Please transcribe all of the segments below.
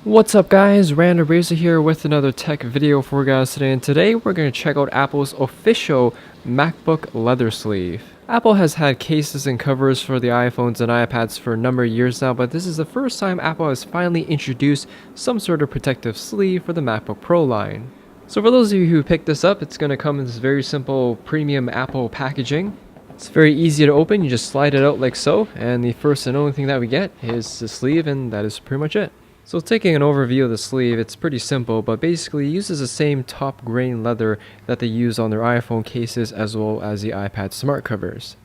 What's up guys, Random Razor here with another tech video for you guys today, and today we're going to check out Apple's official MacBook leather sleeve. Apple has had cases and covers for the iPhones and iPads for a number of years now, but this is the first time Apple has finally introduced some sort of protective sleeve for the MacBook Pro line. So for those of you who picked this up, it's going to come in this very simple premium Apple packaging. It's very easy to open, you just slide it out like so, and the first and only thing that we get is the sleeve, and that is pretty much it. So taking an overview of the sleeve, it's pretty simple, but basically it uses the same top grain leather that they use on their iPhone cases as well as the iPad smart covers.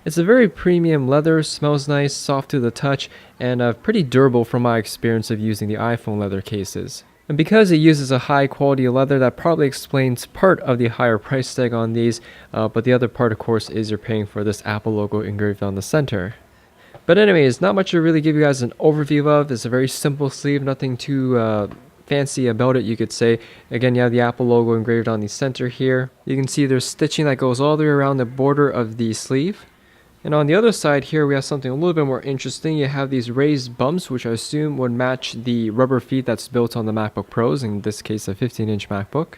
It's a very premium leather, smells nice, soft to the touch, and pretty durable from my experience of using the iPhone leather cases. And because it uses a high quality leather, that probably explains part of the higher price tag on these, but the other part of course is you're paying for this Apple logo engraved on the center. But anyways, not much to really give you guys an overview of. It's a very simple sleeve, nothing too fancy about it, you could say. Again, you have the Apple logo engraved on the center here. You can see there's stitching that goes all the way around the border of the sleeve. And on the other side here, we have something a little bit more interesting. You have these raised bumps, which I assume would match the rubber feet that's built on the MacBook Pros, in this case a 15-inch MacBook.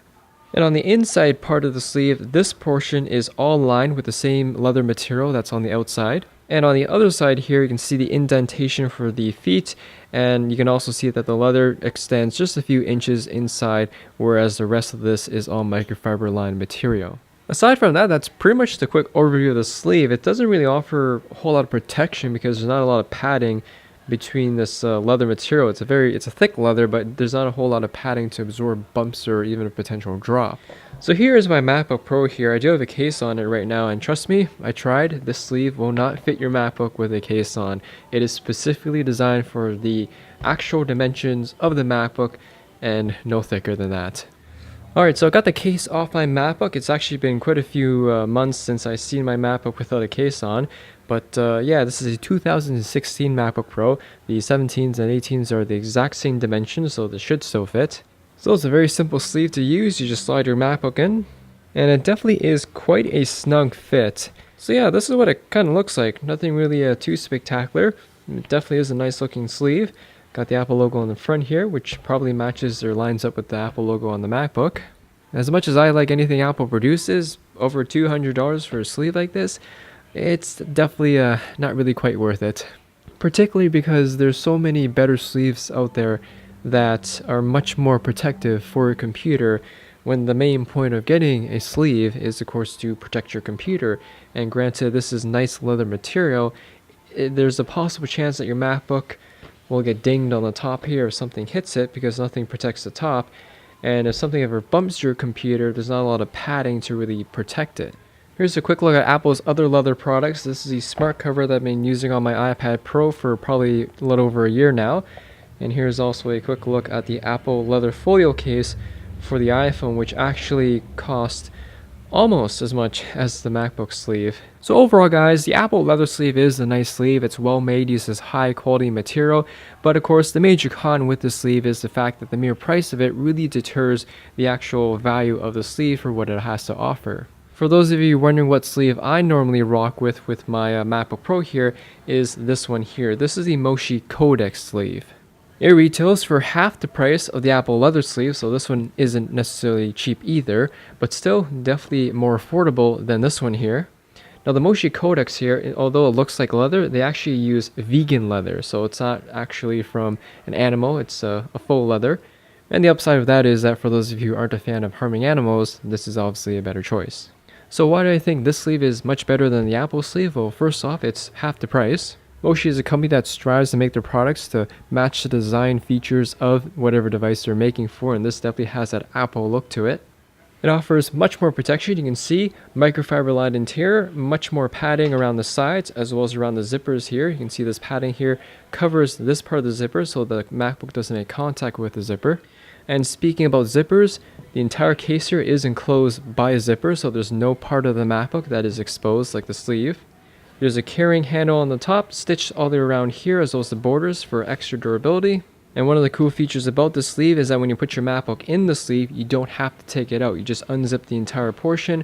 And on the inside part of the sleeve, this portion is all lined with the same leather material that's on the outside. And on the other side here, you can see the indentation for the feet, and you can also see that the leather extends just a few inches inside, whereas the rest of this is all microfiber lined material. Aside from that, that's pretty much the quick overview of the sleeve. It doesn't really offer a whole lot of protection because there's not a lot of padding between this leather material. It's a thick leather, but there's not a whole lot of padding to absorb bumps or even a potential drop. So here is my MacBook Pro here. I do have a case on it right now, and trust me, I tried. This sleeve will not fit your MacBook with a case on. It is specifically designed for the actual dimensions of the MacBook and no thicker than that. Alright, so I got the case off my MacBook. It's actually been quite a few months since I've seen my MacBook without a case on. But yeah, this is a 2016 MacBook Pro. The 17s and 18s are the exact same dimensions, so this should still fit. So it's a very simple sleeve to use. You just slide your MacBook in, and it definitely is quite a snug fit. So yeah, this is what it kind of looks like. Nothing really too spectacular. It definitely is a nice looking sleeve. Got the Apple logo on the front here, which probably matches or lines up with the Apple logo on the MacBook. As much as I like anything Apple produces, over $200 for a sleeve like this, it's definitely not really quite worth it. Particularly because there's so many better sleeves out there that are much more protective for your computer, when the main point of getting a sleeve is of course to protect your computer. And granted, this is nice leather material, there's a possible chance that your MacBook will get dinged on the top here if something hits it, because nothing protects the top, and if something ever bumps your computer, there's not a lot of padding to really protect it. Here's a quick look at Apple's other leather products. This is the smart cover that I've been using on my iPad Pro for probably a little over a year now. And here's also a quick look at the Apple leather folio case for the iPhone, which actually cost almost as much as the MacBook sleeve. So overall guys, the Apple leather sleeve is a nice sleeve. It's well made, uses high quality material, but of course the major con with the sleeve is the fact that the mere price of it really deters the actual value of the sleeve for what it has to offer. For those of you wondering what sleeve I normally rock with my MacBook Pro here, is this one here. This is the Moshi codex sleeve. It retails for half the price of the Apple leather sleeve, so this one isn't necessarily cheap either, but still definitely more affordable than this one here. Now the Moshi codex here, although it looks like leather, they actually use vegan leather, so it's not actually from an animal, it's a faux leather. And the upside of that is that for those of you who aren't a fan of harming animals, this is obviously a better choice. So why do I think this sleeve is much better than the Apple sleeve? Well, first off, it's half the price. Moshi is a company that strives to make their products to match the design features of whatever device they're making for, and this definitely has that Apple look to it. It offers much more protection. You can see microfiber lined interior, much more padding around the sides as well as around the zippers here. You can see this padding here covers this part of the zipper so the MacBook doesn't make contact with the zipper. And speaking about zippers, the entire case here is enclosed by a zipper, so there's no part of the MacBook that is exposed like the sleeve. There's a carrying handle on the top, stitched all the way around here, as well as the borders for extra durability. And one of the cool features about the sleeve is that when you put your MacBook in the sleeve, you don't have to take it out. You just unzip the entire portion,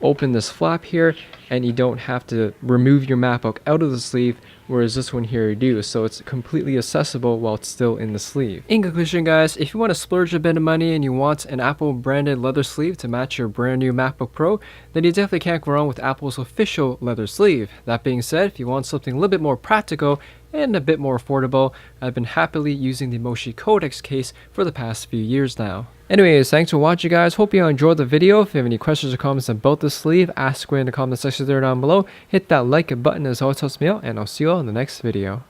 open this flap here, and you don't have to remove your MacBook out of the sleeve, whereas this one here you do, so it's completely accessible while it's still in the sleeve. In conclusion guys, if you want to splurge a bit of money and you want an Apple branded leather sleeve to match your brand new MacBook Pro, then you definitely can't go wrong with Apple's official leather sleeve. That being said, if you want something a little bit more practical and a bit more affordable, I've been happily using the Moshi codex case for the past few years now. Anyways, thanks for watching guys, hope you enjoyed the video. If you have any questions or comments about the sleeve, ask away in the comment section there down below. Hit that like button as always helps me out, and I'll see you all in the next video.